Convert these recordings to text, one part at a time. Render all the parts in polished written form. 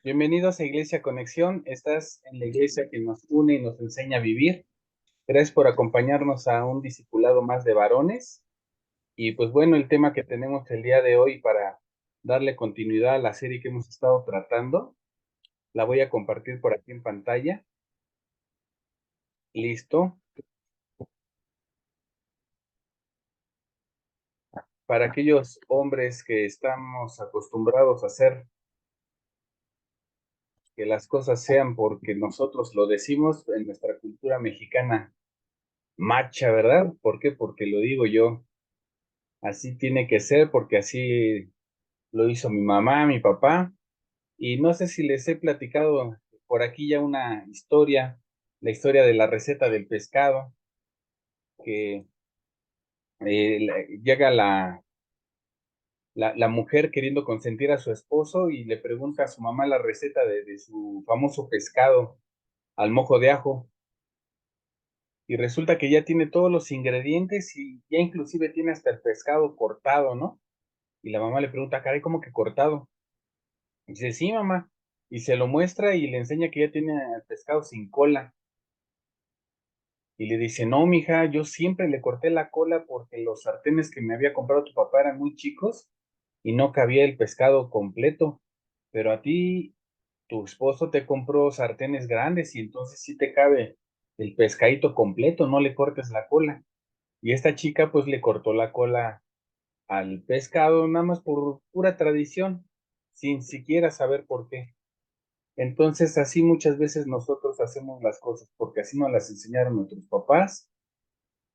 Bienvenidos a Iglesia Conexión. Estás en la iglesia que nos une y nos enseña a vivir. Gracias por acompañarnos a un discipulado más de varones. Y pues bueno, el tema que tenemos el día de hoy para darle continuidad a la serie que hemos estado tratando, la voy a compartir por aquí en pantalla. Listo. Para aquellos hombres que estamos acostumbrados a hacer que las cosas sean porque nosotros lo decimos en nuestra cultura mexicana macha, ¿verdad? ¿Por qué? Porque lo digo yo. Así tiene que ser porque así lo hizo mi mamá, mi papá. Y no sé si les he platicado por aquí ya una historia, la historia de la receta del pescado, que llega la mujer queriendo consentir a su esposo y le pregunta a su mamá la receta de su famoso pescado al mojo de ajo. Y resulta que ya tiene todos los ingredientes y ya inclusive tiene hasta el pescado cortado, ¿no? Y la mamá le pregunta, caray, ¿cómo que cortado? Y dice, sí, mamá. Y se lo muestra y le enseña que ya tiene el pescado sin cola. Y le dice, no, mija, yo siempre le corté la cola porque los sartenes que me había comprado tu papá eran muy chicos y no cabía el pescado completo. Pero a ti, tu esposo te compró sartenes grandes y entonces sí te cabe el pescadito completo, no le cortes la cola. Y esta chica pues le cortó la cola al pescado nada más por pura tradición, sin siquiera saber por qué. Entonces, así muchas veces nosotros hacemos las cosas porque así nos las enseñaron nuestros papás,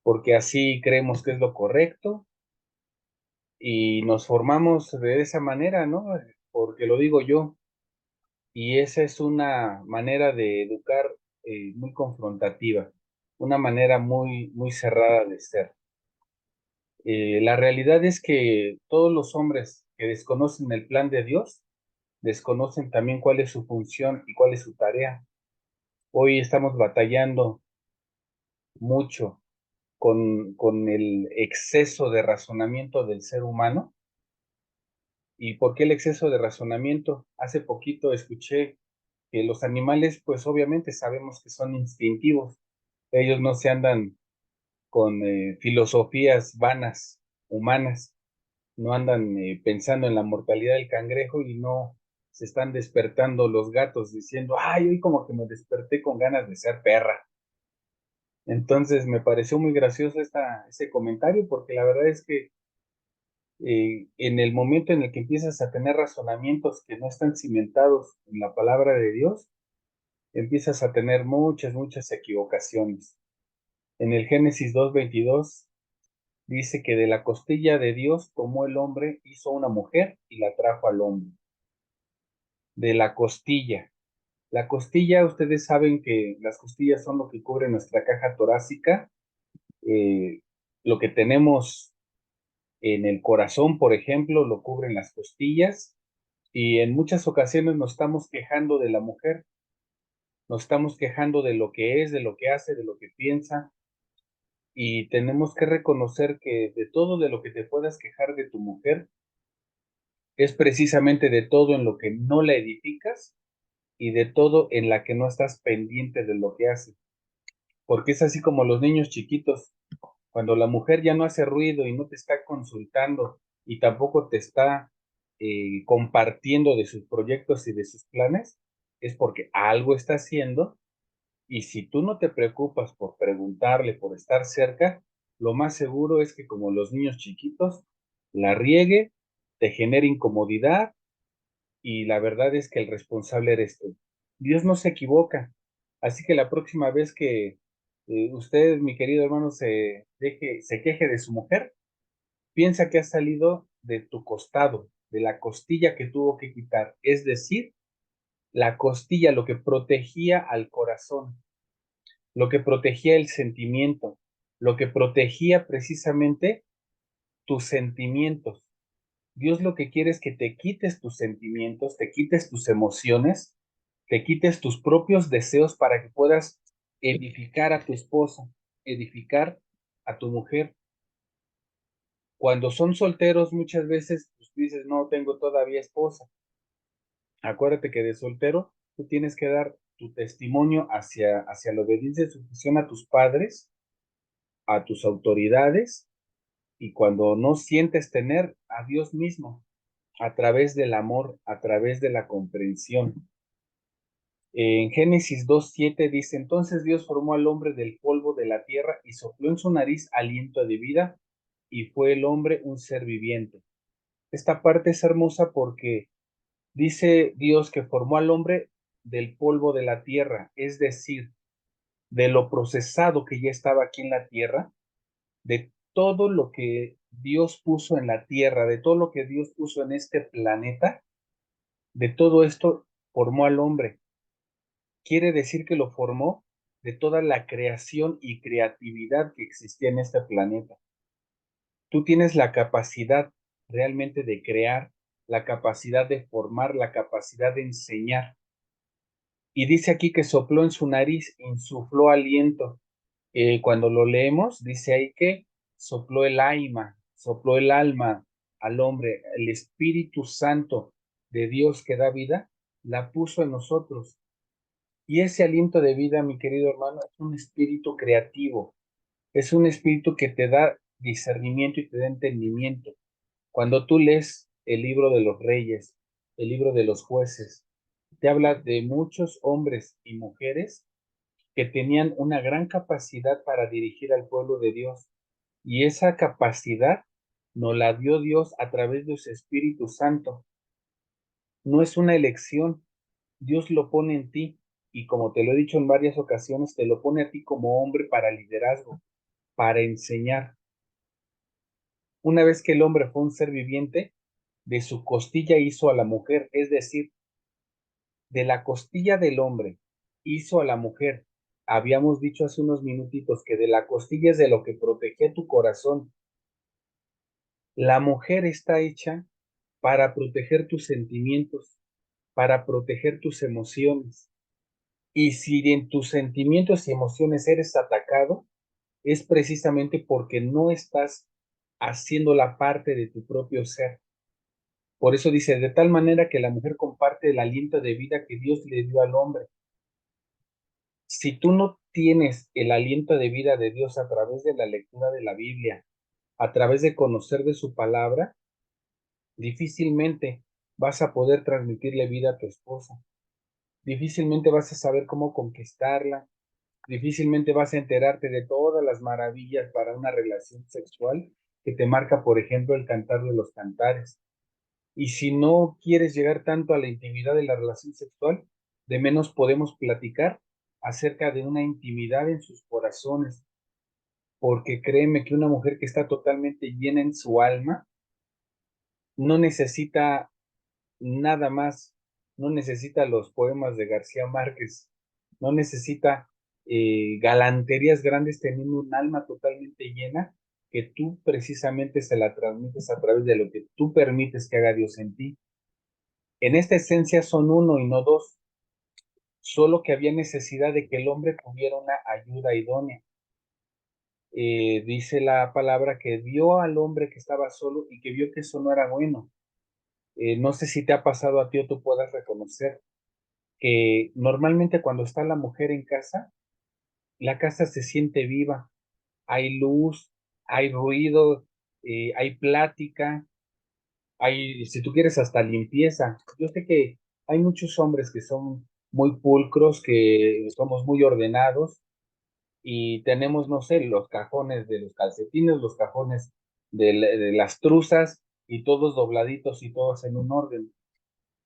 porque así creemos que es lo correcto y nos formamos de esa manera, ¿no? Porque lo digo yo, y esa es una manera de educar muy confrontativa, una manera muy cerrada de ser. La realidad es que todos los hombres que desconocen el plan de Dios, desconocen también cuál es su función y cuál es su tarea. Hoy estamos batallando mucho con el exceso de razonamiento del ser humano. ¿Y por qué el exceso de razonamiento? Hace poquito escuché que los animales, pues obviamente sabemos que son instintivos. Ellos no se andan con filosofías vanas, humanas, no andan pensando en la mortalidad del cangrejo y no se están despertando los gatos diciendo, ay, hoy como que me desperté con ganas de ser perra. Entonces me pareció muy gracioso ese comentario porque la verdad es que en el momento en el que empiezas a tener razonamientos que no están cimentados en la palabra de Dios, empiezas a tener muchas equivocaciones. En el Génesis 2:22 dice que de la costilla de Dios tomó el hombre, hizo una mujer y la trajo al hombre. De la costilla. La costilla, ustedes saben que las costillas son lo que cubre nuestra caja torácica, eh, lo que tenemos en el corazón, por ejemplo, lo cubren las costillas y en muchas ocasiones nos estamos quejando de la mujer, nos estamos quejando de lo que es, de lo que hace, de lo que piensa y tenemos que reconocer que de todo de lo que te puedas quejar de tu mujer es precisamente de todo en lo que no la edificas y de todo en la que no estás pendiente de lo que hace, porque es así como los niños chiquitos. Cuando la mujer ya no hace ruido y no te está consultando y tampoco te está compartiendo de sus proyectos y de sus planes, es porque algo está haciendo y si tú no te preocupas por preguntarle, por estar cerca, lo más seguro es que como los niños chiquitos, la riegue, te genere incomodidad y la verdad es que el responsable eres tú. Dios no se equivoca, así que la próxima vez que usted, mi querido hermano, se queje de su mujer, piensa que ha salido de tu costado, de la costilla que tuvo que quitar, es decir, la costilla, lo que protegía al corazón, lo que protegía el sentimiento, lo que protegía precisamente tus sentimientos. Dios lo que quiere es que te quites tus sentimientos, te quites tus emociones te quites tus propios deseos para que puedas edificar a tu esposa, edificar a tu mujer. Cuando son solteros, muchas veces pues, dices, no tengo todavía esposa. Acuérdate que de soltero tú tienes que dar tu testimonio hacia la obediencia y sujeción a tus padres, a tus autoridades, y cuando no sientes tener a Dios mismo, a través del amor, a través de la comprensión. En Génesis 2:7 dice, entonces Dios formó al hombre del polvo de la tierra y sopló en su nariz aliento de vida, y fue el hombre un ser viviente. Esta parte es hermosa porque dice Dios que formó al hombre del polvo de la tierra, es decir, de lo procesado que ya estaba aquí en la tierra, de todo lo que Dios puso en la tierra, de todo lo que Dios puso en este planeta, de todo esto formó al hombre. Quiere decir que lo formó de toda la creación y creatividad que existía en este planeta. Tú tienes la capacidad realmente de crear, la capacidad de formar, la capacidad de enseñar. Y dice aquí que sopló en su nariz, insufló aliento. Cuando lo leemos, dice ahí que sopló el alma al hombre, el Espíritu Santo de Dios que da vida, la puso en nosotros. Y ese aliento de vida, mi querido hermano, es un espíritu creativo, es un espíritu que te da discernimiento y te da entendimiento. Cuando tú lees el libro de los reyes, el libro de los jueces, te habla de muchos hombres y mujeres que tenían una gran capacidad para dirigir al pueblo de Dios. Y esa capacidad nos la dio Dios a través de su Espíritu Santo. No es una elección, Dios lo pone en ti. Y como te lo he dicho en varias ocasiones, te lo pone a ti como hombre para liderazgo, para enseñar. Una vez que el hombre fue un ser viviente, de su costilla hizo a la mujer, es decir, de la costilla del hombre hizo a la mujer. Habíamos dicho hace unos minutitos que de la costilla es de lo que protegía tu corazón. La mujer está hecha para proteger tus sentimientos, para proteger tus emociones. Y si en tus sentimientos y emociones eres atacado, es precisamente porque no estás haciendo la parte de tu propio ser. Por eso dice, de tal manera que la mujer comparte el aliento de vida que Dios le dio al hombre. Si tú no tienes el aliento de vida de Dios a través de la lectura de la Biblia, a través de conocer de su palabra, difícilmente vas a poder transmitirle vida a tu esposa. Difícilmente vas a saber cómo conquistarla. Difícilmente vas a enterarte de todas las maravillas para una relación sexual que te marca, por ejemplo, el cantar de los cantares. Y si no quieres llegar tanto a la intimidad de la relación sexual, de menos podemos platicar acerca de una intimidad en sus corazones, porque créeme que una mujer que está totalmente llena en su alma no necesita nada más, no necesita los poemas de García Márquez, no necesita galanterías grandes teniendo un alma totalmente llena que tú precisamente se la transmites a través de lo que tú permites que haga Dios en ti. En esta esencia son uno y no dos, solo que había necesidad de que el hombre tuviera una ayuda idónea. Dice la palabra que vio al hombre que estaba solo y que vio que eso no era bueno. No sé si te ha pasado a ti o tú puedas reconocer que normalmente cuando está la mujer en casa, la casa se siente viva, hay luz, hay ruido, hay plática, hay, si tú quieres, hasta limpieza. Yo sé que hay muchos hombres que son muy pulcros, que somos muy ordenados y tenemos, no sé, los cajones de los calcetines, los cajones de las truzas y todos dobladitos y todos en un orden.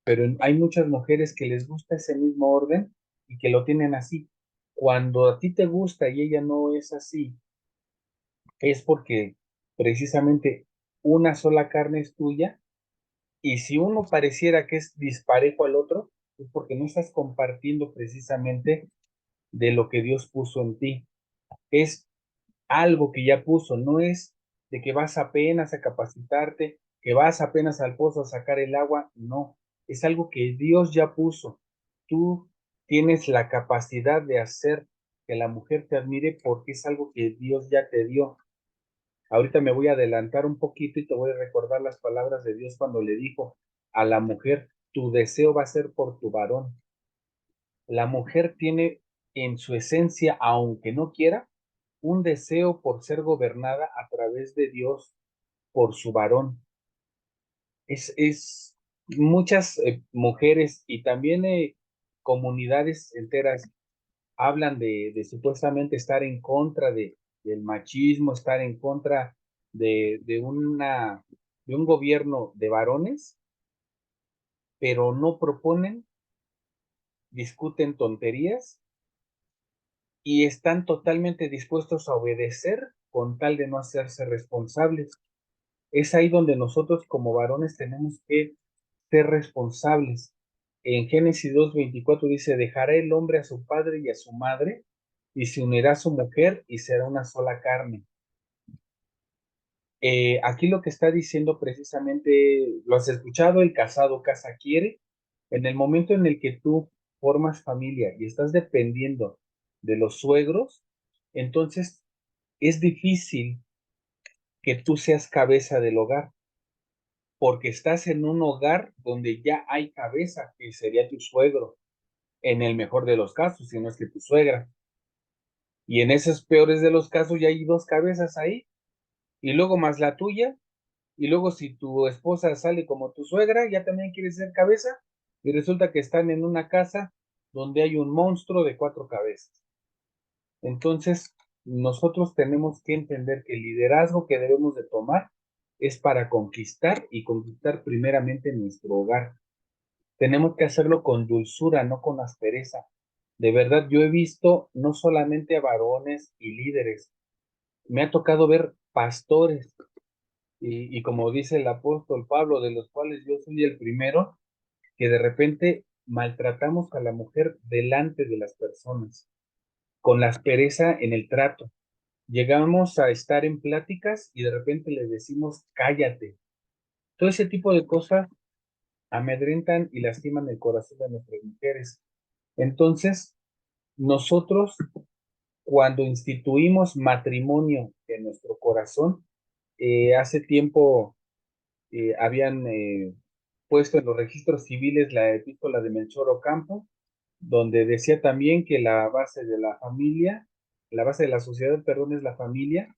Pero hay muchas mujeres que les gusta ese mismo orden y que lo tienen así. Cuando a ti te gusta y ella no es así, es porque precisamente una sola carne es tuya, y si uno pareciera que es disparejo al otro, es porque no estás compartiendo precisamente de lo que Dios puso en ti. Es algo que ya puso, no es de que vas apenas a capacitarte, que vas apenas al pozo a sacar el agua, no, es algo que Dios ya puso. Tú tienes la capacidad de hacer que la mujer te admire porque es algo que Dios ya te dio. Ahorita me voy a adelantar un poquito y te voy a recordar las palabras de Dios cuando le dijo a la mujer, tu deseo va a ser por tu varón. La mujer tiene en su esencia, aunque no quiera, un deseo por ser gobernada a través de Dios por su varón. Es muchas mujeres y también comunidades enteras hablan de supuestamente estar en contra del machismo, estar en contra de un gobierno de varones, pero no proponen, discuten tonterías y están totalmente dispuestos a obedecer con tal de no hacerse responsables. Es ahí donde nosotros como varones tenemos que ser responsables. En Génesis 2:24 dice, dejará el hombre a su padre y a su madre, y se unirá a su mujer y será una sola carne. Aquí lo que está diciendo precisamente, lo has escuchado, el casado casa quiere. En el momento en el que tú formas familia y estás dependiendo de los suegros, entonces es difícil que tú seas cabeza del hogar, porque estás en un hogar donde ya hay cabeza, que sería tu suegro, en el mejor de los casos, si no es que tu suegra. Y en esos peores de los casos ya hay dos cabezas ahí, y luego más la tuya, y luego si tu esposa sale como tu suegra, ya también quieres ser cabeza, y resulta que están en una casa donde hay un monstruo de cuatro cabezas. Entonces, nosotros tenemos que entender que el liderazgo que debemos de tomar es para conquistar y conquistar primeramente nuestro hogar. Tenemos que hacerlo con dulzura, no con aspereza. De verdad, yo he visto no solamente a varones y líderes, me ha tocado ver pastores y como dice el apóstol Pablo, de los cuales yo soy el primero, que de repente maltratamos a la mujer delante de las personas, con la aspereza en el trato. Llegamos a estar en pláticas y de repente le decimos, cállate. Todo ese tipo de cosas amedrentan y lastiman el corazón de nuestras mujeres. Entonces, nosotros, cuando instituimos matrimonio en nuestro corazón, hace tiempo habían puesto en los registros civiles la epístola de Melchor Ocampo, donde decía también que la base de la familia, la base de la sociedad, perdón, es la familia,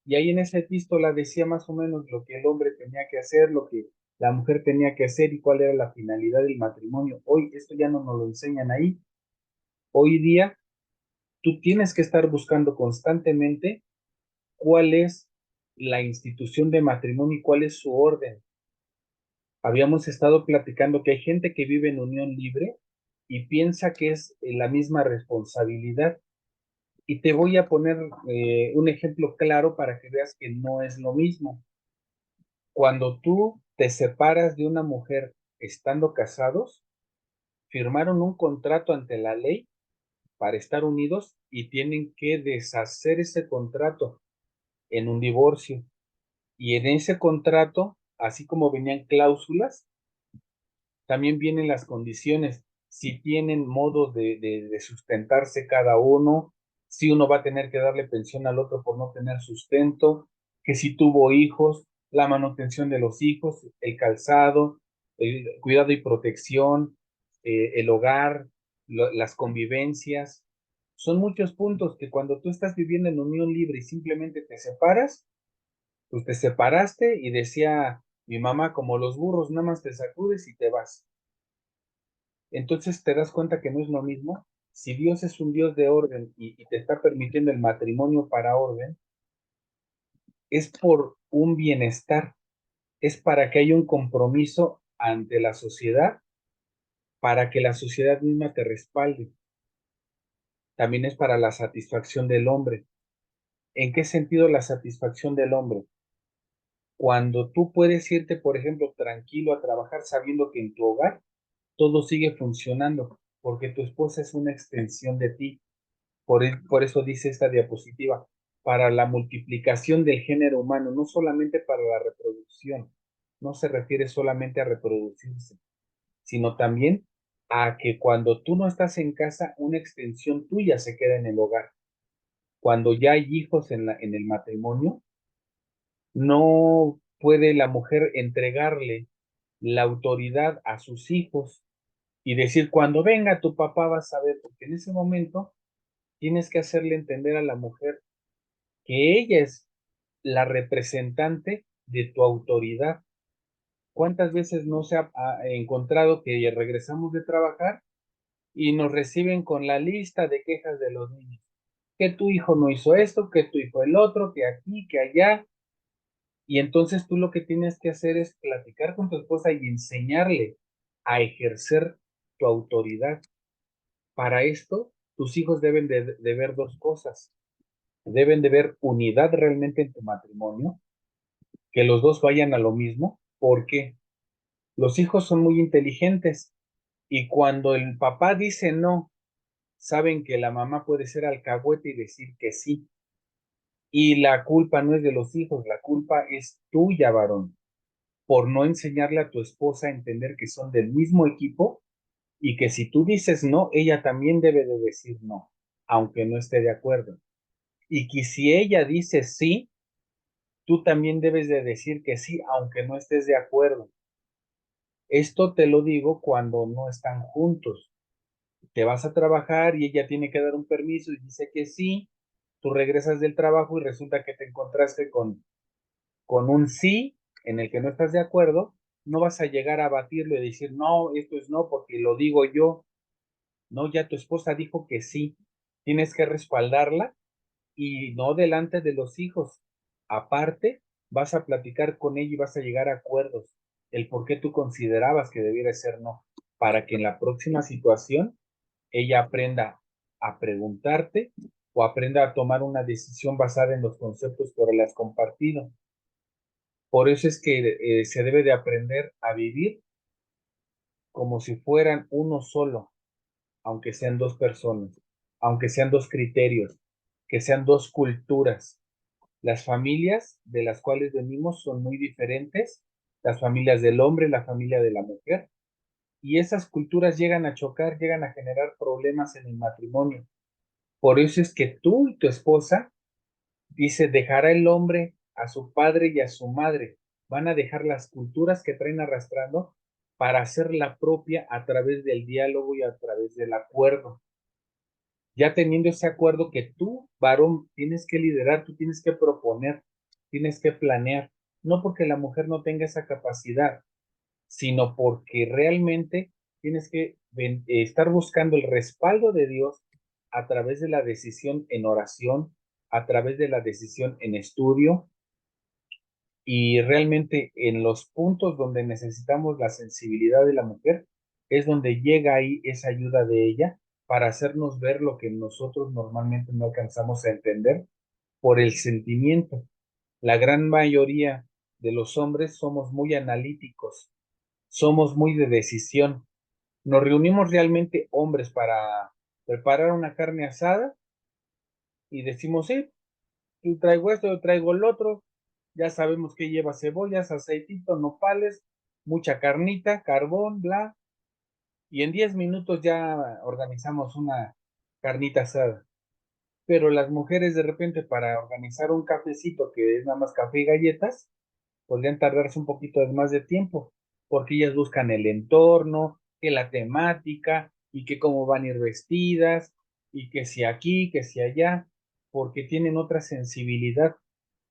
y ahí en esa epístola decía más o menos lo que el hombre tenía que hacer, lo que la mujer tenía que hacer y cuál era la finalidad del matrimonio. Hoy esto ya no nos lo enseñan ahí. Hoy día tú tienes que estar buscando constantemente cuál es la institución de matrimonio y cuál es su orden. Habíamos estado platicando que hay gente que vive en unión libre y piensa que es la misma responsabilidad. Y te voy a poner un ejemplo claro para que veas que no es lo mismo. Cuando tú te separas de una mujer estando casados, firmaron un contrato ante la ley para estar unidos y tienen que deshacer ese contrato en un divorcio. Y en ese contrato, así como venían cláusulas, también vienen las condiciones, si tienen modo de sustentarse cada uno, si uno va a tener que darle pensión al otro por no tener sustento, que si tuvo hijos, la manutención de los hijos, el calzado, el cuidado y protección, el hogar, las convivencias. Son muchos puntos que cuando tú estás viviendo en unión libre y simplemente te separas, pues te separaste y decía mi mamá, como los burros, nada más te sacudes y te vas. Entonces te das cuenta que no es lo mismo. Si Dios es un Dios de orden y te está permitiendo el matrimonio para orden, es por un bienestar, es para que haya un compromiso ante la sociedad, para que la sociedad misma te respalde. También es para la satisfacción del hombre. ¿En qué sentido la satisfacción del hombre? Cuando tú puedes irte, por ejemplo, tranquilo a trabajar sabiendo que en tu hogar todo sigue funcionando, porque tu esposa es una extensión de ti. Por eso dice esta diapositiva, para la multiplicación del género humano, no solamente para la reproducción, no se refiere solamente a reproducirse, sino también a que cuando tú no estás en casa, una extensión tuya se queda en el hogar. Cuando ya hay hijos en el matrimonio, no puede la mujer entregarle la autoridad a sus hijos y decir, cuando venga tu papá vas a ver, porque en ese momento tienes que hacerle entender a la mujer que ella es la representante de tu autoridad. ¿Cuántas veces no se ha encontrado que regresamos de trabajar y nos reciben con la lista de quejas de los niños? Que tu hijo no hizo esto, que tu hijo el otro, que aquí, que allá. Y entonces tú lo que tienes que hacer es platicar con tu esposa y enseñarle a ejercer tu autoridad. Para esto, tus hijos deben de ver dos cosas. Deben de ver unidad realmente en tu matrimonio, que los dos vayan a lo mismo, porque los hijos son muy inteligentes y cuando el papá dice no, saben que la mamá puede ser alcahuete y decir que sí. Y la culpa no es de los hijos, la culpa es tuya, varón, por no enseñarle a tu esposa a entender que son del mismo equipo y que si tú dices no, ella también debe de decir no, aunque no esté de acuerdo. Y que si ella dice sí, tú también debes de decir que sí, aunque no estés de acuerdo. Esto te lo digo cuando no están juntos. Te vas a trabajar y ella tiene que dar un permiso y dice que sí, tú regresas del trabajo y resulta que te encontraste con un sí en el que no estás de acuerdo, no vas a llegar a batirlo y decir, no, esto es no, porque lo digo yo. No, ya tu esposa dijo que sí. Tienes que respaldarla y no delante de los hijos. Aparte, vas a platicar con ella y vas a llegar a acuerdos. El por qué tú considerabas que debiera ser no, para que en la próxima situación ella aprenda a preguntarte o aprenda a tomar una decisión basada en los conceptos que le has compartido. Por eso es que se debe de aprender a vivir como si fueran uno solo, aunque sean dos personas, aunque sean dos criterios, que sean dos culturas. Las familias de las cuales venimos son muy diferentes, las familias del hombre, la familia de la mujer, y esas culturas llegan a chocar, llegan a generar problemas en el matrimonio. Por eso es que tú y tu esposa, dice, dejará el hombre a su padre y a su madre. Van a dejar las culturas que traen arrastrando para hacer la propia a través del diálogo y a través del acuerdo. Ya teniendo ese acuerdo que tú, varón, tienes que liderar, tú tienes que proponer, tienes que planear, no porque la mujer no tenga esa capacidad, sino porque realmente tienes que estar buscando el respaldo de Dios a través de la decisión en oración, a través de la decisión en estudio y realmente en los puntos donde necesitamos la sensibilidad de la mujer es donde llega ahí esa ayuda de ella para hacernos ver lo que nosotros normalmente no alcanzamos a entender por el sentimiento. La gran mayoría de los hombres somos muy analíticos, somos muy de decisión. Nos reunimos realmente hombres para preparar una carne asada y decimos, sí, yo traigo esto, yo traigo el otro, ya sabemos que lleva cebollas, aceitito, nopales, mucha carnita, carbón, bla, y en 10 minutos ya organizamos una carnita asada. Pero las mujeres de repente para organizar un cafecito que es nada más café y galletas, podrían tardarse un poquito más de tiempo, porque ellas buscan el entorno, que la temática, y que cómo van a ir vestidas, y que si aquí, que si allá, porque tienen otra sensibilidad,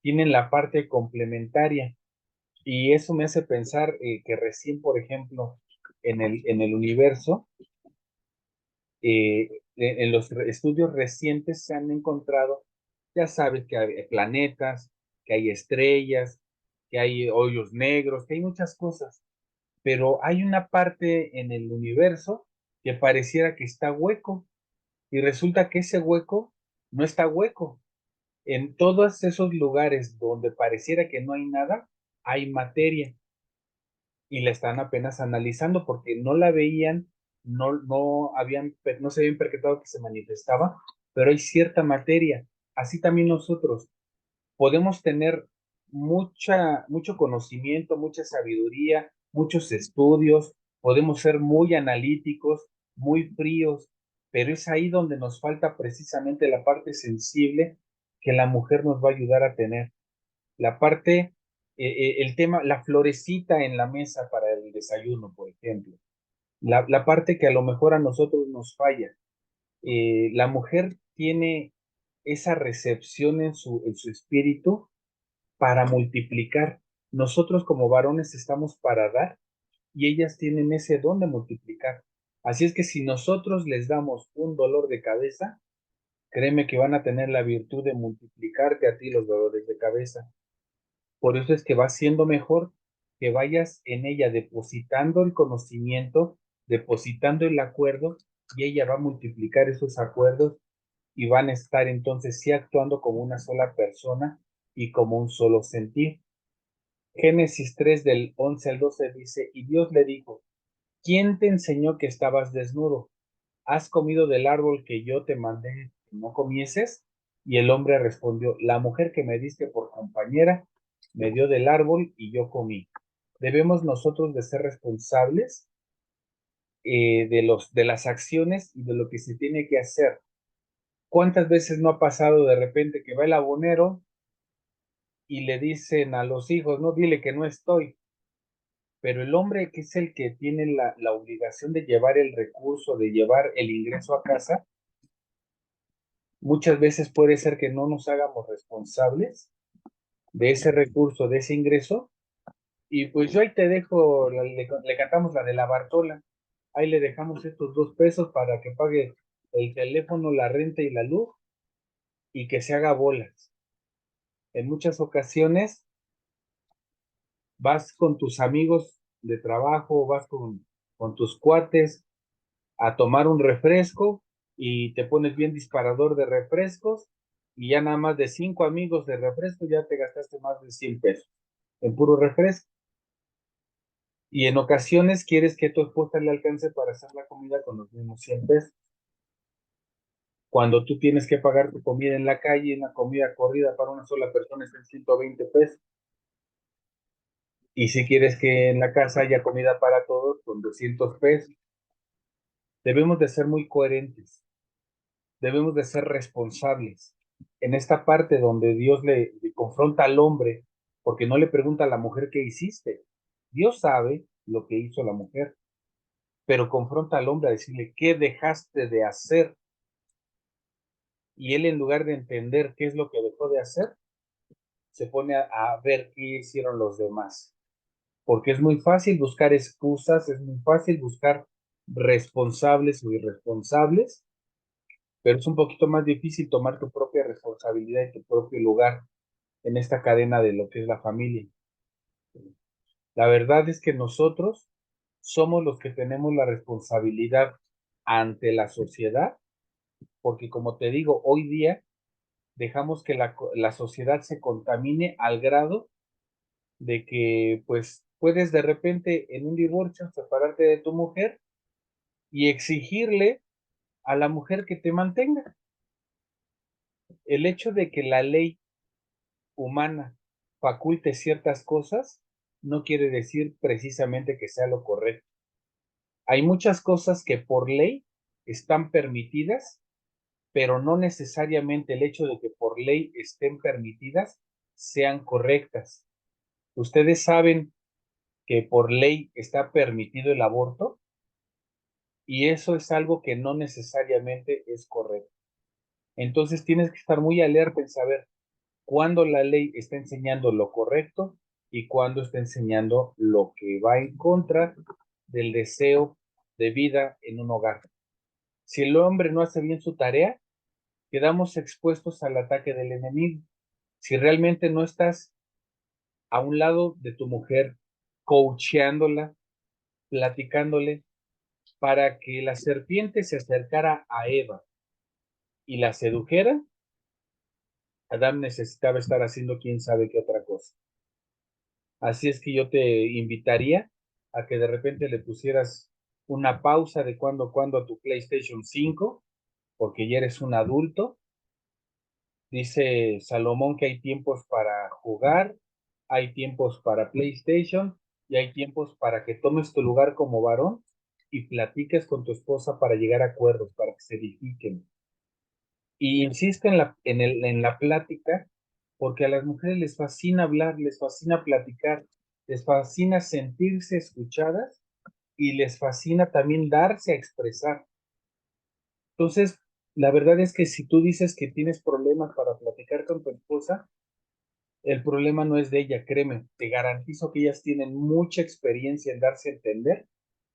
tienen la parte complementaria. Y eso me hace pensar que recién, por ejemplo, en el universo, en los estudios recientes se han encontrado, ya sabes que hay planetas, que hay estrellas, que hay hoyos negros, que hay muchas cosas, pero hay una parte en el universo que pareciera que está hueco y resulta que ese hueco no está hueco. En todos esos lugares donde pareciera que no hay nada, hay materia y la están apenas analizando porque no la veían, no se habían percatado que se manifestaba, pero hay cierta materia. Así también nosotros podemos tener mucho conocimiento, mucha sabiduría, muchos estudios, podemos ser muy analíticos, muy fríos, pero es ahí donde nos falta precisamente la parte sensible que la mujer nos va a ayudar a tener. La parte, el tema, la florecita en la mesa para el desayuno, por ejemplo. La parte que a lo mejor a nosotros nos falla. La mujer tiene esa recepción en su espíritu para multiplicar. Nosotros como varones estamos para dar y ellas tienen ese don de multiplicar. Así es que si nosotros les damos un dolor de cabeza, créeme que van a tener la virtud de multiplicarte a ti los dolores de cabeza. Por eso es que va siendo mejor que vayas en ella depositando el conocimiento, depositando el acuerdo, y ella va a multiplicar esos acuerdos y van a estar entonces sí actuando como una sola persona y como un solo sentir. Génesis 3 del 11 al 12 dice, y Dios le dijo, ¿quién te enseñó que estabas desnudo? ¿Has comido del árbol que yo te mandé que no comieses? Y el hombre respondió, la mujer que me diste por compañera me dio del árbol y yo comí. Debemos nosotros de ser responsables de las acciones y de lo que se tiene que hacer. ¿Cuántas veces no ha pasado de repente que va el abonero y le dicen a los hijos, no, dile que no estoy? Pero el hombre que es el que tiene la obligación de llevar el recurso, de llevar el ingreso a casa, muchas veces puede ser que no nos hagamos responsables de ese recurso, de ese ingreso, y pues yo ahí te dejo, le cantamos la de la Bartola, ahí le dejamos estos 2 pesos para que pague el teléfono, la renta y la luz, y que se haga bolas. En muchas ocasiones vas con tus amigos de trabajo, vas con tus cuates a tomar un refresco y te pones bien disparador de refrescos y ya nada más de 5 amigos de refresco ya te gastaste más de 100 pesos en puro refresco. Y en ocasiones quieres que tu esposa le alcance para hacer la comida con los mismos 100 pesos. Cuando tú tienes que pagar tu comida en la calle, una comida corrida para una sola persona es en 120 pesos. Y si quieres que en la casa haya comida para todos, con 200 pesos. Debemos de ser muy coherentes, debemos de ser responsables. En esta parte donde Dios le confronta al hombre, porque no le pregunta a la mujer qué hiciste. Dios sabe lo que hizo la mujer, pero confronta al hombre a decirle, ¿qué dejaste de hacer? Y él en lugar de entender qué es lo que dejó de hacer, se pone a ver qué hicieron los demás. Porque es muy fácil buscar excusas, es muy fácil buscar responsables o irresponsables, pero es un poquito más difícil tomar tu propia responsabilidad y tu propio lugar en esta cadena de lo que es la familia. La verdad es que nosotros somos los que tenemos la responsabilidad ante la sociedad, porque como te digo, hoy día dejamos que la sociedad se contamine al grado de que pues puedes de repente en un divorcio separarte de tu mujer y exigirle a la mujer que te mantenga. El hecho de que la ley humana faculte ciertas cosas no quiere decir precisamente que sea lo correcto. Hay muchas cosas que por ley están permitidas, pero no necesariamente el hecho de que por ley estén permitidas sean correctas. Ustedes saben que por ley está permitido el aborto y eso es algo que no necesariamente es correcto. Entonces tienes que estar muy alerta en saber cuándo la ley está enseñando lo correcto y cuándo está enseñando lo que va en contra del deseo de vida en un hogar. Si el hombre no hace bien su tarea, quedamos expuestos al ataque del enemigo. Si realmente no estás a un lado de tu mujer, coacheándola, platicándole, para que la serpiente se acercara a Eva y la sedujera, Adán necesitaba estar haciendo quién sabe qué otra cosa. Así es que yo te invitaría a que de repente le pusieras una pausa de cuando a cuando a tu PlayStation 5, porque ya eres un adulto. Dice Salomón que hay tiempos para jugar, hay tiempos para PlayStation y hay tiempos para que tomes tu lugar como varón y platiques con tu esposa para llegar a acuerdos, para que se edifiquen. Y insisto en la plática, porque a las mujeres les fascina hablar, les fascina platicar, les fascina sentirse escuchadas y les fascina también darse a expresar. Entonces, la verdad es que si tú dices que tienes problemas para platicar con tu esposa, el problema no es de ella, créeme, te garantizo que ellas tienen mucha experiencia en darse a entender,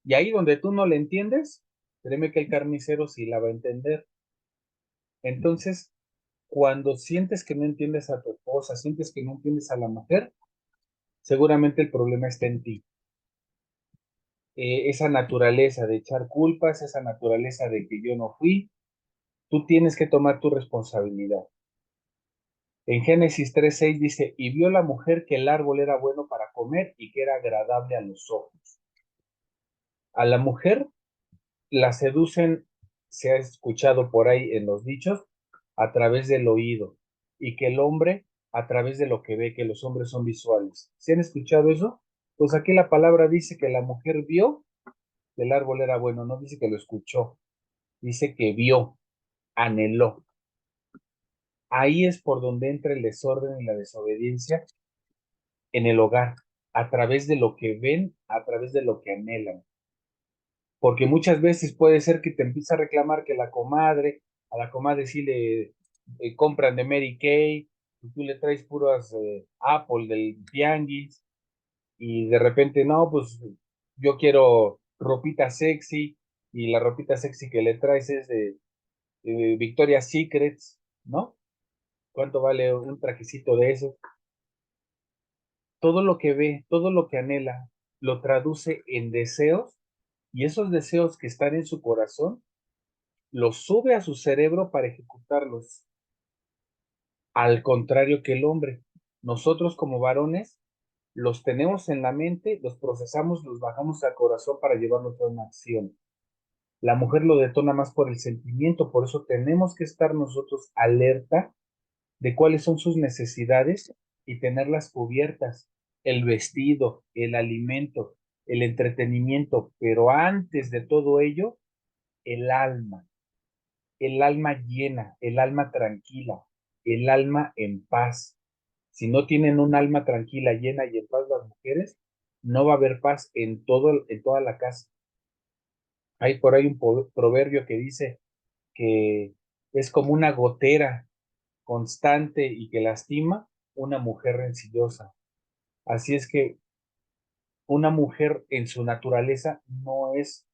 y ahí donde tú no le entiendes, créeme que el carnicero sí la va a entender. Entonces, cuando sientes que no entiendes a tu esposa, sientes que no entiendes a la mujer, seguramente el problema está en ti. Esa naturaleza de echar culpas, esa naturaleza de que yo no fui, tú tienes que tomar tu responsabilidad. En Génesis 3:6 dice, y vio la mujer que el árbol era bueno para comer y que era agradable a los ojos. A la mujer la seducen, se ha escuchado por ahí en los dichos, a través del oído, y que el hombre a través de lo que ve, que los hombres son visuales. ¿Se han escuchado eso? Pues aquí la palabra dice que la mujer vio que el árbol era bueno, no dice que lo escuchó, dice que vio, anheló. Ahí es por donde entra el desorden y la desobediencia en el hogar, a través de lo que ven, a través de lo que anhelan. Porque muchas veces puede ser que te empiece a reclamar que a la comadre sí le compran de Mary Kay, y tú le traes puras Apple del tianguis, y de repente, no, pues yo quiero ropita sexy, y la ropita sexy que le traes es de Victoria's Secrets, ¿no? ¿Cuánto vale un trajecito de eso? Todo lo que ve, todo lo que anhela, lo traduce en deseos, y esos deseos que están en su corazón los sube a su cerebro para ejecutarlos. Al contrario que el hombre, nosotros como varones los tenemos en la mente, los procesamos, los bajamos al corazón para llevarlos a una acción. La mujer lo detona más por el sentimiento, por eso tenemos que estar nosotros alerta de cuáles son sus necesidades y tenerlas cubiertas. El vestido, el alimento, el entretenimiento, pero antes de todo ello, el alma llena, el alma tranquila, el alma en paz. Si no tienen un alma tranquila, llena y en paz las mujeres, no va a haber paz en toda la casa. Hay por ahí un proverbio que dice que es como una gotera constante y que lastima una mujer rencillosa. Así es que una mujer en su naturaleza no es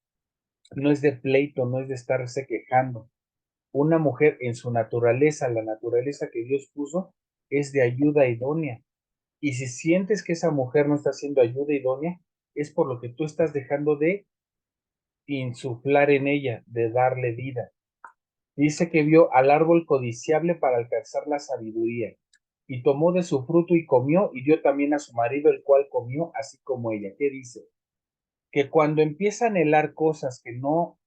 de pleito, no es de estarse quejando. Una mujer en su naturaleza, la naturaleza que Dios puso, es de ayuda idónea. Y si sientes que esa mujer no está haciendo ayuda idónea, es por lo que tú estás dejando de insuflar en ella, de darle vida. Dice que vio al árbol codiciable para alcanzar la sabiduría, y tomó de su fruto y comió, y dio también a su marido, el cual comió así como ella. ¿Qué dice? Que cuando empieza a anhelar cosas que no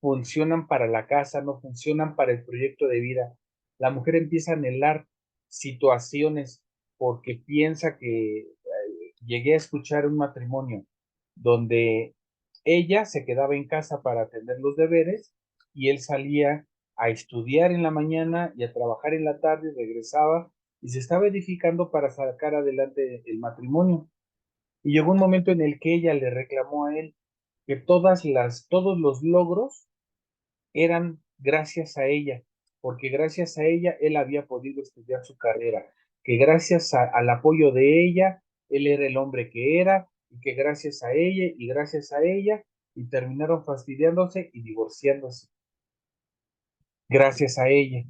funcionan para la casa, no funcionan para el proyecto de vida. La mujer empieza a anhelar situaciones porque piensa que llegué a escuchar un matrimonio donde ella se quedaba en casa para atender los deberes y él salía a estudiar en la mañana y a trabajar en la tarde, regresaba y se estaba edificando para sacar adelante el matrimonio. Y llegó un momento en el que ella le reclamó a él que todos los logros eran gracias a ella, porque gracias a ella él había podido estudiar su carrera, que gracias al apoyo de ella, él era el hombre que era, y que gracias a ella, y terminaron fastidiándose y divorciándose. Gracias a ella,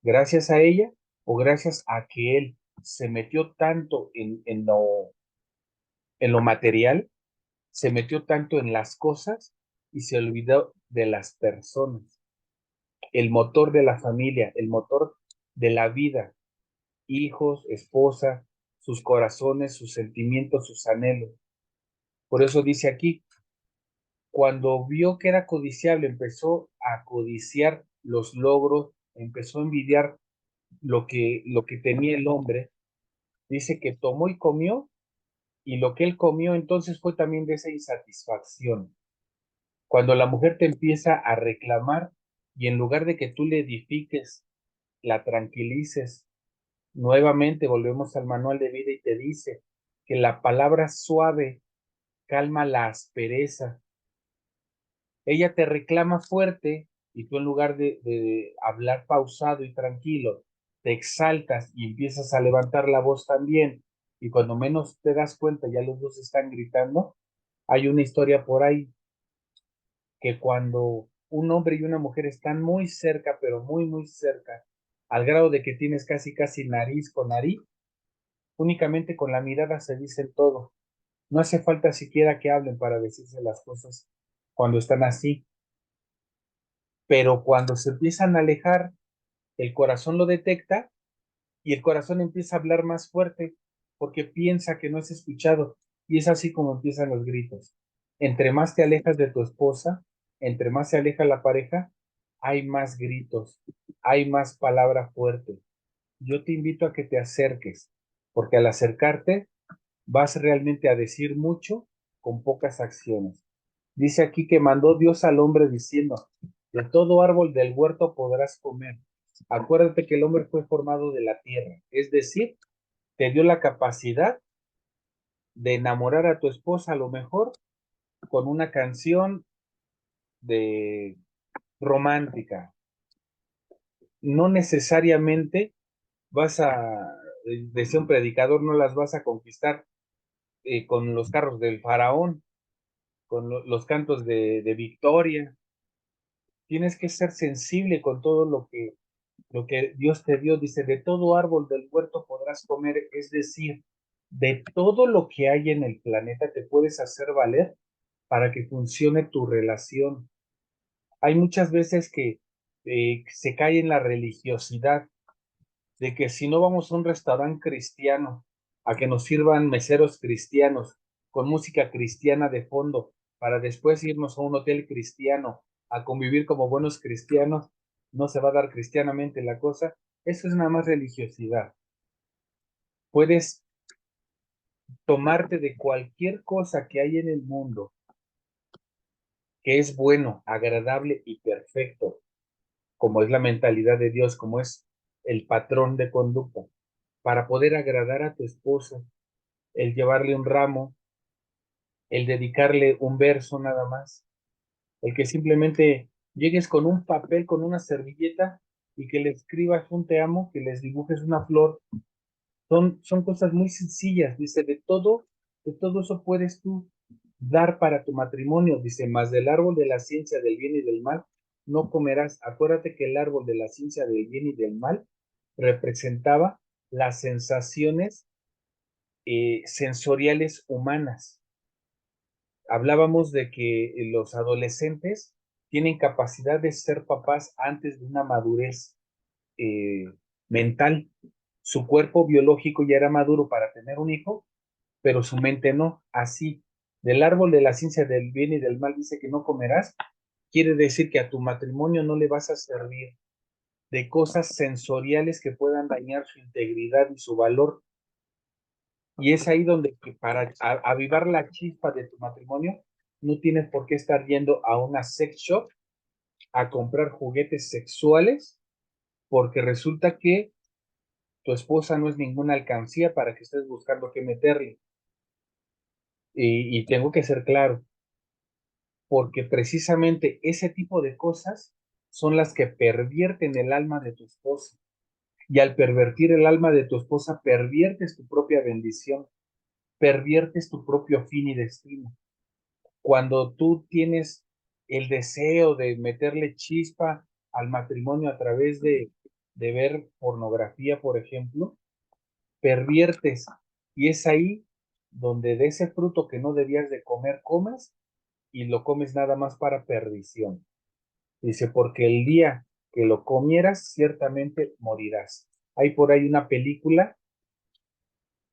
gracias a ella, o gracias a que él se metió tanto en lo material, se metió tanto en las cosas y se olvidó de las personas, el motor de la familia, el motor de la vida, hijos, esposa, sus corazones, sus sentimientos, sus anhelos. Por eso dice aquí, cuando vio que era codiciable, empezó a codiciar los logros, empezó a envidiar lo que tenía el hombre, dice que tomó y comió y lo que él comió entonces fue también de esa insatisfacción. Cuando la mujer te empieza a reclamar y en lugar de que tú le edifiques, la tranquilices, nuevamente volvemos al manual de vida y te dice que la palabra suave calma la aspereza. Ella te reclama fuerte y tú en lugar de hablar pausado y tranquilo, te exaltas y empiezas a levantar la voz también. Y cuando menos te das cuenta, ya los dos están gritando. Hay una historia por ahí que cuando un hombre y una mujer están muy cerca, pero muy, muy cerca, al grado de que tienes casi, casi nariz con nariz, únicamente con la mirada se dicen todo. No hace falta siquiera que hablen para decirse las cosas cuando están así, pero cuando se empiezan a alejar, el corazón lo detecta y el corazón empieza a hablar más fuerte porque piensa que no es escuchado y es así como empiezan los gritos. Entre más te alejas de tu esposa, entre más se aleja la pareja, hay más gritos, hay más palabra fuerte. Yo te invito a que te acerques, porque al acercarte vas realmente a decir mucho con pocas acciones. Dice aquí que mandó Dios al hombre diciendo, de todo árbol del huerto podrás comer. Acuérdate que el hombre fue formado de la tierra, es decir, te dio la capacidad de enamorar a tu esposa a lo mejor con una canción de romántica. No necesariamente vas a, decía un predicador, no las vas a conquistar con los carros del faraón, con los cantos de victoria. Tienes que ser sensible con todo lo que Dios te dio. Dice, de todo árbol del huerto podrás comer, es decir, de todo lo que hay en el planeta te puedes hacer valer para que funcione tu relación. Hay muchas veces que se cae en la religiosidad, de que si no vamos a un restaurante cristiano, a que nos sirvan meseros cristianos, con música cristiana de fondo, para después irnos a un hotel cristiano, a convivir como buenos cristianos, no se va a dar cristianamente la cosa. Eso es nada más religiosidad. Puedes tomarte de cualquier cosa que hay en el mundo que es bueno, agradable y perfecto, como es la mentalidad de Dios, como es el patrón de conducta, para poder agradar a tu esposa, el llevarle un ramo, el dedicarle un verso nada más, el que simplemente llegues con un papel, con una servilleta y que le escribas un te amo, que les dibujes una flor. Son cosas muy sencillas, dice, de todo eso puedes tú dar para tu matrimonio, dice, más del árbol de la ciencia del bien y del mal, no comerás. Acuérdate que el árbol de la ciencia del bien y del mal representaba las sensaciones sensoriales humanas. Hablábamos de que los adolescentes tienen capacidad de ser papás antes de una madurez eh, mental. Su cuerpo biológico ya era maduro para tener un hijo, pero su mente no. Así, del árbol de la ciencia del bien y del mal dice que no comerás, quiere decir que a tu matrimonio no le vas a servir de cosas sensoriales que puedan dañar su integridad y su valor. Y es ahí donde para avivar la chispa de tu matrimonio, no tienes por qué estar yendo a una sex shop a comprar juguetes sexuales, porque resulta que tu esposa no es ninguna alcancía para que estés buscando qué meterle. Y tengo que ser claro, porque precisamente ese tipo de cosas son las que pervierten el alma de tu esposa. Y al pervertir el alma de tu esposa, perviertes tu propia bendición, perviertes tu propio fin y destino. Cuando tú tienes el deseo de meterle chispa al matrimonio a través de ver pornografía, por ejemplo, perviertes y es ahí donde de ese fruto que no debías de comer, comes y lo comes nada más para perdición. Dice, porque el día que lo comieras, ciertamente morirás. Hay por ahí una película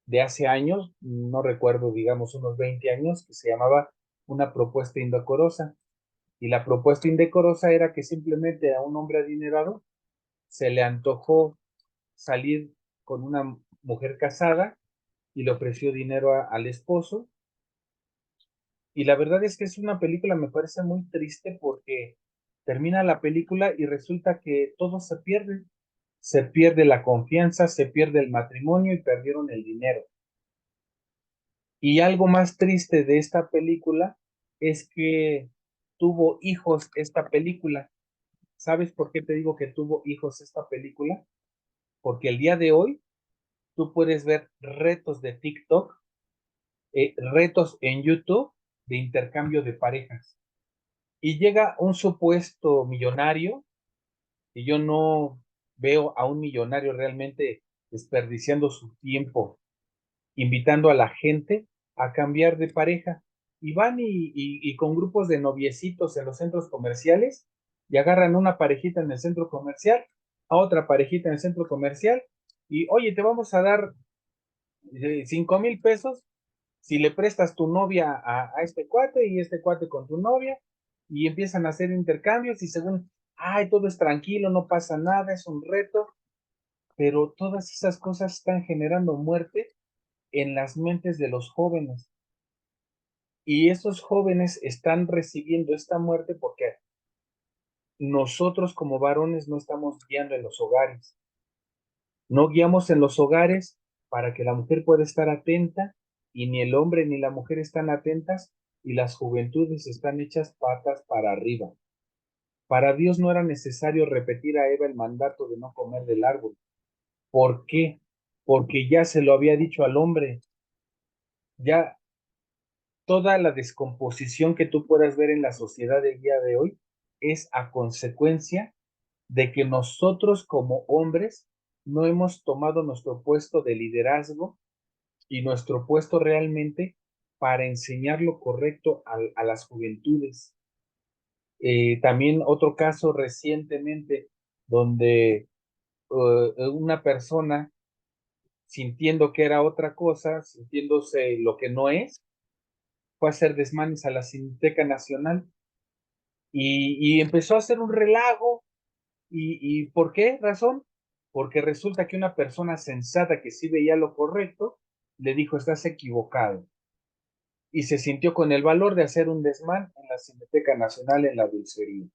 de hace años, no recuerdo, digamos unos 20 años, que se llamaba Una propuesta indecorosa. Y la propuesta indecorosa era que simplemente a un hombre adinerado se le antojó salir con una mujer casada y le ofreció dinero al esposo. Y la verdad es que es una película, me parece muy triste porque termina la película y resulta que todo se pierde. Se pierde la confianza, se pierde el matrimonio y perdieron el dinero. Y algo más triste de esta película es que tuvo hijos esta película. ¿Sabes por qué te digo que tuvo hijos esta película? Porque el día de hoy tú puedes ver retos de TikTok, retos en YouTube de intercambio de parejas. Y llega un supuesto millonario, y yo no veo a un millonario realmente desperdiciando su tiempo invitando a la gente a cambiar de pareja. Y van y con grupos de noviecitos en los centros comerciales y agarran una parejita en el centro comercial, a otra parejita en el centro comercial y, oye, te vamos a dar 5,000 pesos si le prestas tu novia a este cuate y este cuate con tu novia y empiezan a hacer intercambios y según, ay, todo es tranquilo, no pasa nada, es un reto, pero todas esas cosas están generando muerte en las mentes de los jóvenes. Y esos jóvenes están recibiendo esta muerte porque nosotros como varones no estamos guiando en los hogares. No guiamos en los hogares para que la mujer pueda estar atenta y ni el hombre ni la mujer están atentas y las juventudes están hechas patas para arriba. Para Dios no era necesario repetir a Eva el mandato de no comer del árbol. ¿Por qué? Porque ya se lo había dicho al hombre. Ya toda la descomposición que tú puedas ver en la sociedad del día de hoy es a consecuencia de que nosotros como hombres no hemos tomado nuestro puesto de liderazgo y nuestro puesto realmente para enseñar lo correcto a las juventudes. También otro caso recientemente donde una persona sintiendo que era otra cosa, sintiéndose lo que no es, fue a hacer desmanes a la Cineteca Nacional y empezó a hacer un relajo. ¿Y por qué razón? Porque resulta que una persona sensata que sí veía lo correcto le dijo, estás equivocado. Y se sintió con el valor de hacer un desmán en la Cineteca Nacional en la dulcería.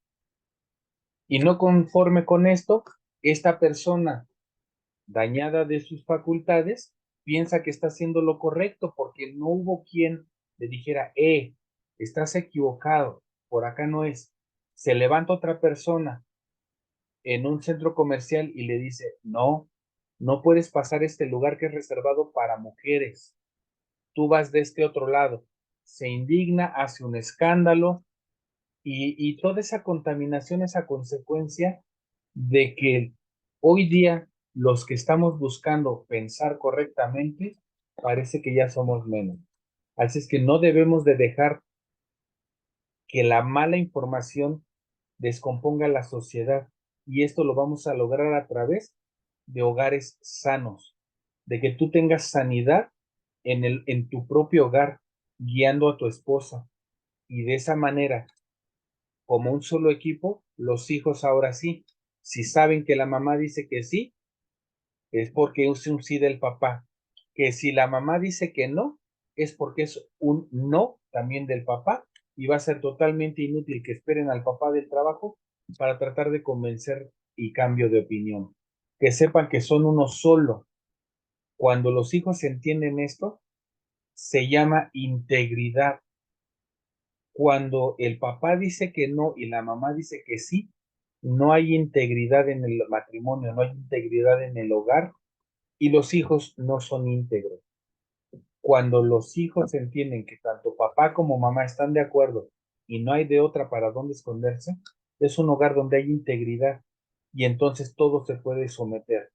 Y no conforme con esto, esta persona dañada de sus facultades piensa que está haciendo lo correcto porque no hubo quien le dijera, estás equivocado, por acá no es. Se levanta otra persona en un centro comercial y le dice, no, no puedes pasar este lugar que es reservado para mujeres, tú vas de este otro lado. Se indigna, hace un escándalo y toda esa contaminación es a consecuencia de que hoy día los que estamos buscando pensar correctamente, parece que ya somos menos. Así es que no debemos de dejar que la mala información descomponga la sociedad y esto lo vamos a lograr a través de hogares sanos, de que tú tengas sanidad en tu propio hogar, guiando a tu esposa y de esa manera, como un solo equipo, los hijos ahora sí, si saben que la mamá dice que sí, es porque es un sí del papá, que si la mamá dice que no, es porque es un no también del papá y va a ser totalmente inútil que esperen al papá del trabajo para tratar de convencer y cambio de opinión. Que sepan que son uno solo. Cuando los hijos entienden esto, se llama integridad. Cuando el papá dice que no y la mamá dice que sí, no hay integridad en el matrimonio, no hay integridad en el hogar y los hijos no son íntegros. Cuando los hijos entienden que tanto papá como mamá están de acuerdo y no hay de otra para dónde esconderse, es un hogar donde hay integridad y entonces todo se puede someter.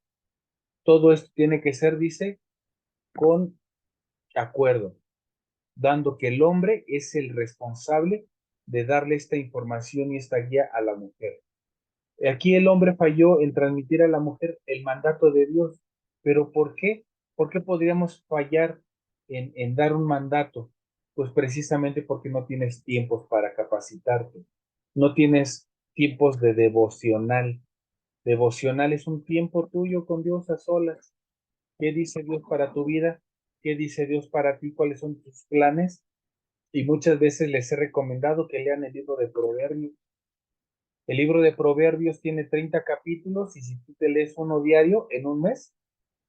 Todo esto tiene que ser, dice, con acuerdo, dando que el hombre es el responsable de darle esta información y esta guía a la mujer. Aquí el hombre falló en transmitir a la mujer el mandato de Dios. ¿Pero por qué? ¿Por qué podríamos fallar en dar un mandato? Pues precisamente porque no tienes tiempos para capacitarte. No tienes tiempos de devocional. Devocional es un tiempo tuyo con Dios a solas. ¿Qué dice Dios para tu vida? qué dice Dios para ti, cuáles son tus planes. Y muchas veces les he recomendado que lean el libro de Proverbios. El libro de Proverbios tiene 30 capítulos y si tú te lees uno diario en un mes,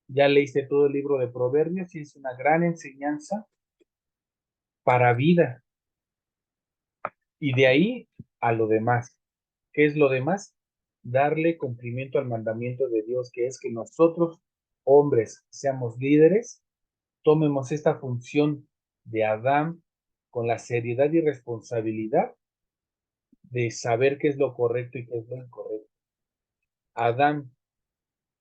ya leíste todo el libro de Proverbios y es una gran enseñanza para vida. Y de ahí a lo demás. ¿Qué es lo demás? Darle cumplimiento al mandamiento de Dios, que es que nosotros, hombres, seamos líderes, tomemos esta función de Adán con la seriedad y responsabilidad de saber qué es lo correcto y qué es lo incorrecto. Adán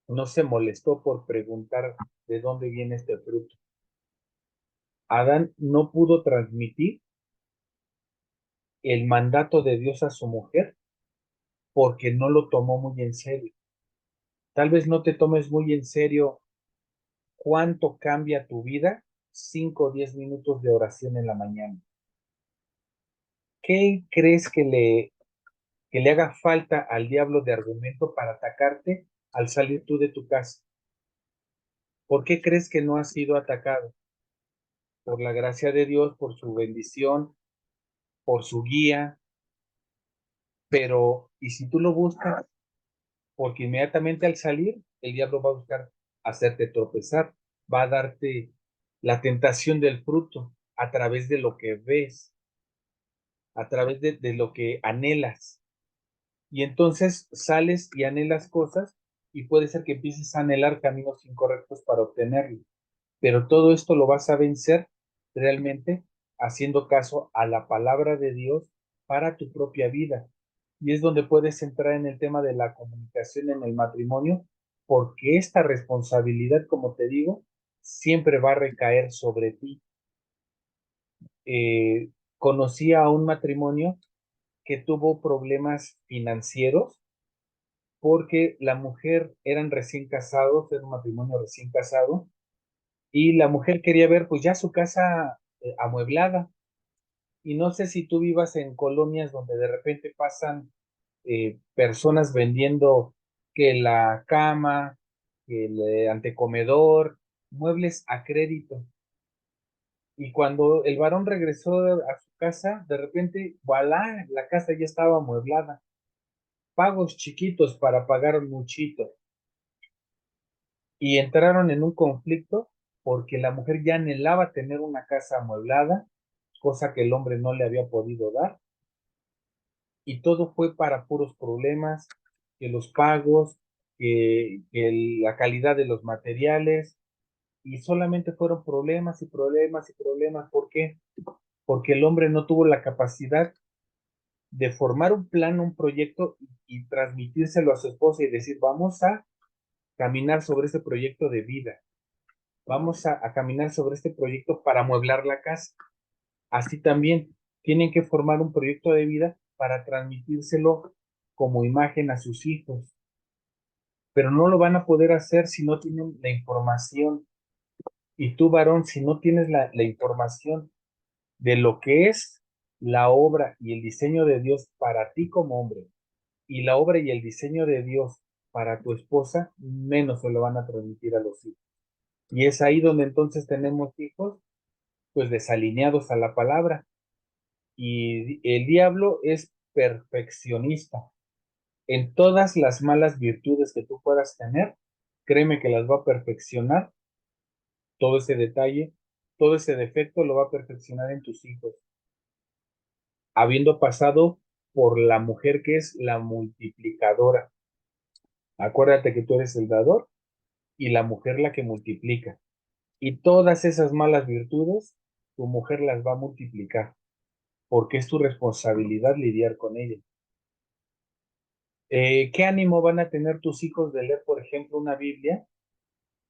no se molestó por preguntar de dónde viene este fruto. Adán no pudo transmitir el mandato de Dios a su mujer porque no lo tomó muy en serio. Tal vez no te tomes muy en serio cuánto cambia tu vida 5 o 10 minutos de oración en la mañana. ¿Qué crees que le haga falta al diablo de argumento para atacarte al salir tú de tu casa? ¿Por qué crees que no has sido atacado? Por la gracia de Dios, por su bendición, por su guía, pero ¿y si tú lo buscas? Porque inmediatamente al salir, el diablo va a buscar hacerte tropezar, va a darte la tentación del fruto a través de lo que ves, a través de lo que anhelas. Y entonces sales y anhelas cosas y puede ser que empieces a anhelar caminos incorrectos para obtenerlo. Pero todo esto lo vas a vencer realmente haciendo caso a la palabra de Dios para tu propia vida. Y es donde puedes entrar en el tema de la comunicación en el matrimonio, porque esta responsabilidad, como te digo, siempre va a recaer sobre ti. Conocí a un matrimonio que tuvo problemas financieros porque la mujer eran recién casados, era un matrimonio recién casado, y la mujer quería ver pues ya su casa amueblada. Y no sé si tú vivas en colonias donde de repente pasan personas vendiendo que la cama, que el antecomedor, muebles a crédito. Y cuando el varón regresó a su casa, de repente, voilà, la casa ya estaba amueblada. Pagos chiquitos para pagar muchito. Y entraron en un conflicto porque la mujer ya anhelaba tener una casa amueblada, cosa que el hombre no le había podido dar, y todo fue para puros problemas, que los pagos, que la calidad de los materiales, y solamente fueron problemas y problemas y problemas. ¿Por qué? Porque el hombre no tuvo la capacidad de formar un plan, un proyecto y transmitírselo a su esposa y decir, vamos a caminar sobre este proyecto de vida. Vamos a caminar sobre este proyecto para amueblar la casa. Así también tienen que formar un proyecto de vida para transmitírselo como imagen a sus hijos, pero no lo van a poder hacer si no tienen la información. Y tú, varón, si no tienes la información de lo que es la obra y el diseño de Dios para ti como hombre, y la obra y el diseño de Dios para tu esposa, menos se lo van a transmitir a los hijos. Y es ahí donde entonces tenemos hijos pues desalineados a la palabra. Y el diablo es perfeccionista. En todas las malas virtudes que tú puedas tener, créeme que las va a perfeccionar, todo ese detalle, todo ese defecto lo va a perfeccionar en tus hijos, habiendo pasado por la mujer que es la multiplicadora. Acuérdate que tú eres el dador y la mujer la que multiplica. Y todas esas malas virtudes, tu mujer las va a multiplicar, porque es tu responsabilidad lidiar con ellas. ¿Qué ánimo van a tener tus hijos de leer, por ejemplo, una Biblia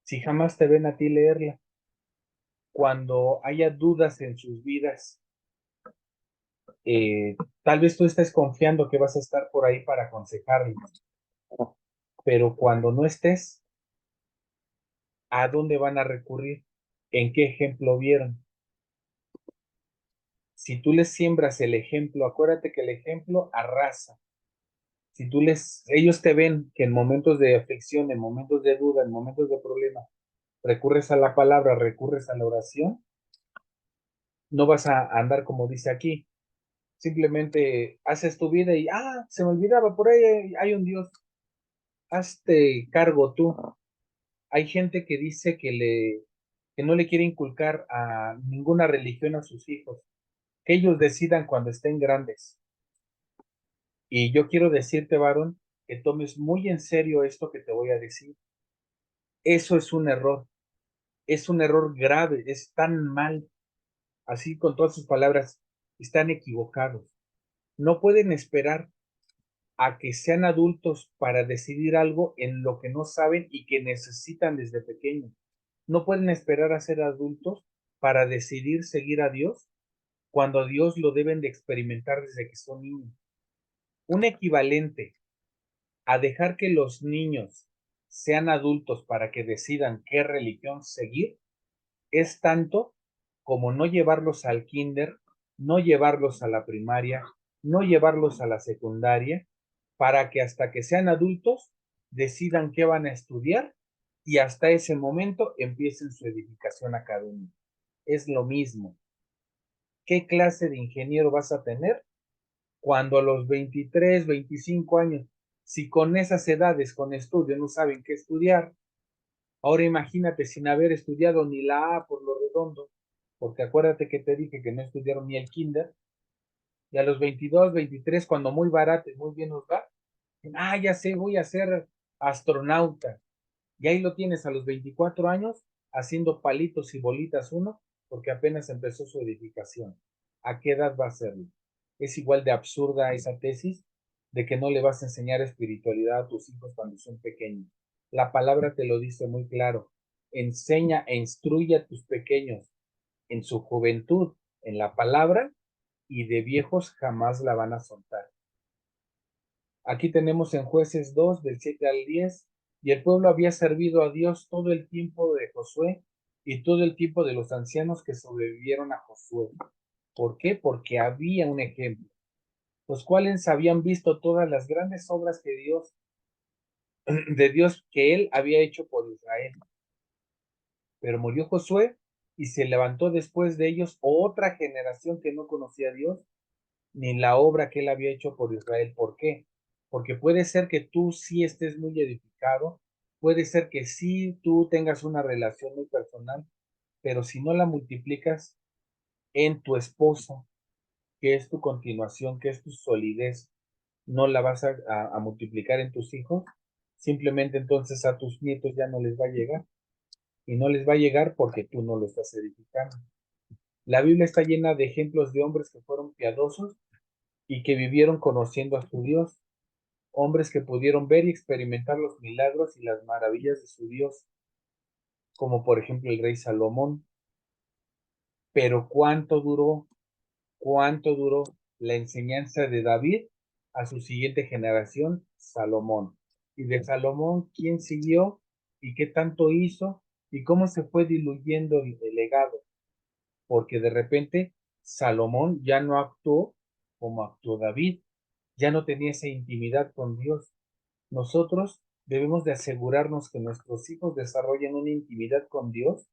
si jamás te ven a ti leerla? Cuando haya dudas en sus vidas, tal vez tú estés confiando que vas a estar por ahí para aconsejarlos, pero cuando no estés, ¿a dónde van a recurrir? ¿En qué ejemplo vieron? Si tú les siembras el ejemplo, acuérdate que el ejemplo arrasa. Si ellos te ven que en momentos de aflicción, en momentos de duda, en momentos de problema, recurres a la palabra, recurres a la oración, no vas a andar como dice aquí. Simplemente haces tu vida y, se me olvidaba, por ahí hay un Dios, hazte cargo tú. Hay gente que dice que no le quiere inculcar a ninguna religión a sus hijos, que ellos decidan cuando estén grandes. Y yo quiero decirte, varón, que tomes muy en serio esto que te voy a decir. Eso es un error grave, es tan mal, así con todas sus palabras, están equivocados. No pueden esperar a que sean adultos para decidir algo en lo que no saben y que necesitan desde pequeños. No pueden esperar a ser adultos para decidir seguir a Dios cuando a Dios lo deben de experimentar desde que son niños. Un equivalente a dejar que los niños sean adultos para que decidan qué religión seguir es tanto como no llevarlos al kinder, no llevarlos a la primaria, no llevarlos a la secundaria, para que hasta que sean adultos decidan qué van a estudiar y hasta ese momento empiecen su edificación académica. Es lo mismo. ¿Qué clase de ingeniero vas a tener cuando a los 23, 25 años, si con esas edades, con estudio, no saben qué estudiar? Ahora imagínate sin haber estudiado ni la A por lo redondo, porque acuérdate que te dije que no estudiaron ni el kinder, y a los 22, 23, cuando muy barato y muy bien nos va, ya sé, voy a ser astronauta. Y ahí lo tienes a los 24 años haciendo palitos y bolitas uno, porque apenas empezó su edificación. ¿A qué edad va a hacerlo? Es igual de absurda esa tesis de que no le vas a enseñar espiritualidad a tus hijos cuando son pequeños. La palabra te lo dice muy claro. Enseña e instruye a tus pequeños en su juventud en la palabra y de viejos jamás la van a soltar. Aquí tenemos en Jueces 2, del 7 al 10, y el pueblo había servido a Dios todo el tiempo de Josué y todo el tiempo de los ancianos que sobrevivieron a Josué. ¿Por qué? Porque había un ejemplo, los cuales habían visto todas las grandes obras de Dios que él había hecho por Israel. Pero murió Josué y se levantó después de ellos otra generación que no conocía a Dios ni la obra que él había hecho por Israel. ¿Por qué? Porque puede ser que tú sí estés muy edificado, puede ser que sí tú tengas una relación muy personal, pero si no la multiplicas en tu esposa, que es tu continuación, que es tu solidez, no la vas a multiplicar en tus hijos, simplemente entonces a tus nietos ya no les va a llegar. Y no les va a llegar porque tú no lo estás edificando. La Biblia está llena de ejemplos de hombres que fueron piadosos y que vivieron conociendo a su Dios, hombres que pudieron ver y experimentar los milagros y las maravillas de su Dios, como por ejemplo el rey Salomón. Pero cuánto duró la enseñanza de David a su siguiente generación, Salomón. Y de Salomón, ¿quién siguió y qué tanto hizo y cómo se fue diluyendo el legado? Porque de repente Salomón ya no actuó como actuó David, ya no tenía esa intimidad con Dios. Nosotros debemos de asegurarnos que nuestros hijos desarrollen una intimidad con Dios,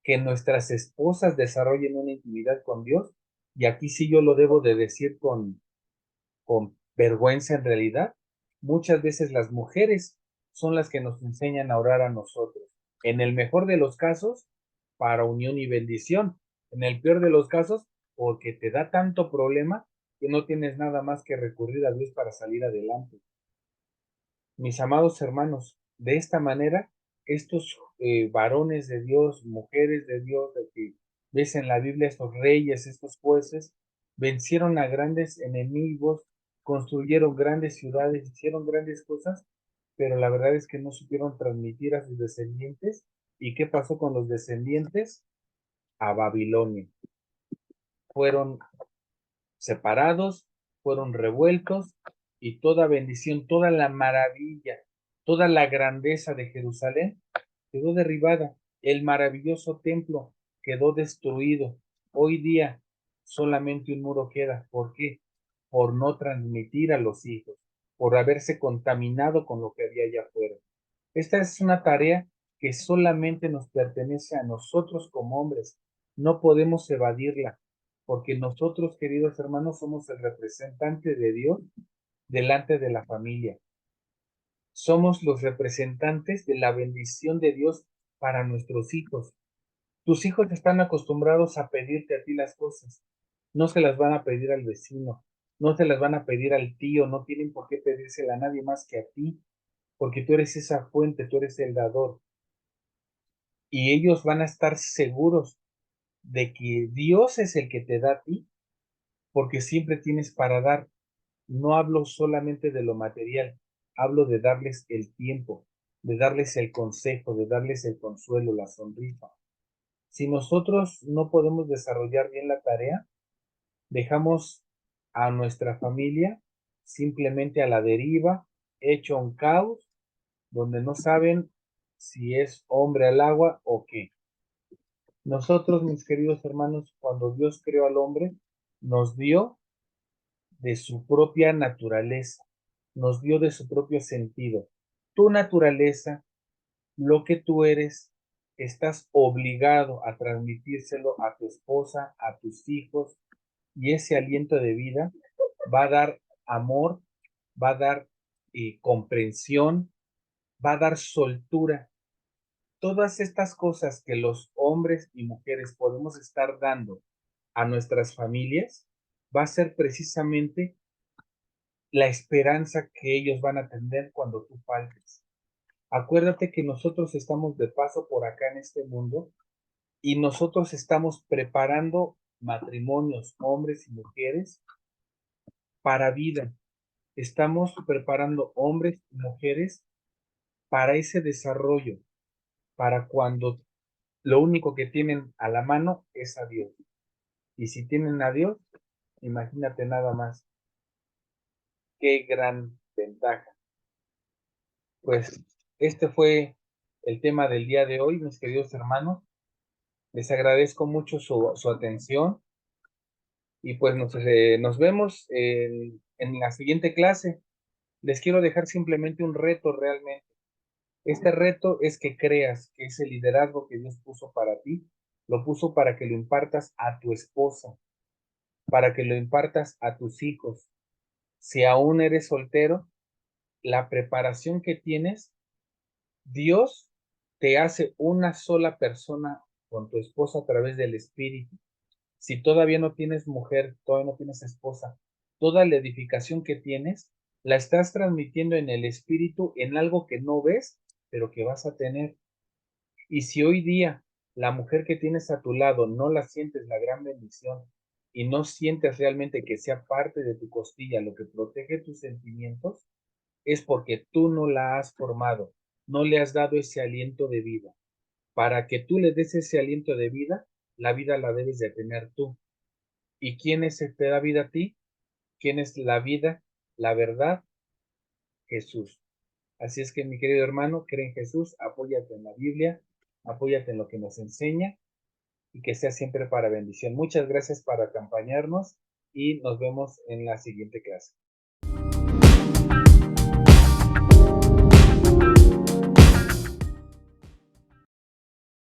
que nuestras esposas desarrollen una intimidad con Dios, y aquí sí yo lo debo de decir con vergüenza en realidad, muchas veces las mujeres son las que nos enseñan a orar a nosotros. En el mejor de los casos, para unión y bendición. En el peor de los casos, porque te da tanto problema que no tienes nada más que recurrir a Dios para salir adelante. Mis amados hermanos, de esta manera, estos varones de Dios, mujeres de Dios, de que ves en la Biblia, estos reyes, estos jueces, vencieron a grandes enemigos, construyeron grandes ciudades, hicieron grandes cosas, pero la verdad es que no supieron transmitir a sus descendientes. ¿Y qué pasó con los descendientes? A Babilonia. Fueron separados, fueron revueltos y toda bendición, toda la maravilla, toda la grandeza de Jerusalén quedó derribada. El maravilloso templo quedó destruido. Hoy día solamente un muro queda. ¿Por qué? Por no transmitir a los hijos, por haberse contaminado con lo que había allá afuera. Esta es una tarea que solamente nos pertenece a nosotros como hombres. No podemos evadirla, porque nosotros, queridos hermanos, somos el representante de Dios delante de la familia. Somos los representantes de la bendición de Dios para nuestros hijos. Tus hijos están acostumbrados a pedirte a ti las cosas. No se las van a pedir al vecino, no se las van a pedir al tío, no tienen por qué pedírsela a nadie más que a ti, porque tú eres esa fuente, tú eres el dador. Y ellos van a estar seguros de que Dios es el que te da a ti, porque siempre tienes para dar. No hablo solamente de lo material, hablo de darles el tiempo, de darles el consejo, de darles el consuelo, la sonrisa. Si nosotros no podemos desarrollar bien la tarea, dejamos a nuestra familia simplemente a la deriva, hecho un caos, donde no saben si es hombre al agua o qué. Nosotros, mis queridos hermanos, cuando Dios creó al hombre, nos dio de su propia naturaleza, nos dio de su propio sentido. Tu naturaleza, lo que tú eres, estás obligado a transmitírselo a tu esposa, a tus hijos, y ese aliento de vida va a dar amor, va a dar comprensión, va a dar soltura. Todas estas cosas que los hombres y mujeres podemos estar dando a nuestras familias, va a ser precisamente la esperanza que ellos van a tener cuando tú faltes. Acuérdate que nosotros estamos de paso por acá en este mundo y nosotros estamos preparando matrimonios, hombres y mujeres, para vida. Estamos preparando hombres y mujeres para ese desarrollo, para cuando lo único que tienen a la mano es a Dios. Y si tienen a Dios, imagínate nada más, qué gran ventaja. Pues este fue el tema del día de hoy, mis queridos hermanos. Les agradezco mucho su atención y pues nos vemos en la siguiente clase. Les quiero dejar simplemente un reto realmente. Este reto es que creas que ese liderazgo que Dios puso para ti, lo puso para que lo impartas a tu esposa, para que lo impartas a tus hijos. Si aún eres soltero, la preparación que tienes, Dios te hace una sola persona con tu esposa a través del Espíritu. Si todavía no tienes mujer, todavía no tienes esposa, toda la edificación que tienes la estás transmitiendo en el Espíritu en algo que no ves, pero que vas a tener. Y si hoy día la mujer que tienes a tu lado no la sientes la gran bendición y no sientes realmente que sea parte de tu costilla lo que protege tus sentimientos, es porque tú no la has formado, no le has dado ese aliento de vida. Para que tú le des ese aliento de vida, la vida la debes de tener tú. ¿Y quién es el que te da vida a ti? ¿Quién es la vida, la verdad? Jesús. Así es que, mi querido hermano, cree en Jesús, apóyate en la Biblia, apóyate en lo que nos enseña y que sea siempre para bendición. Muchas gracias por acompañarnos y nos vemos en la siguiente clase.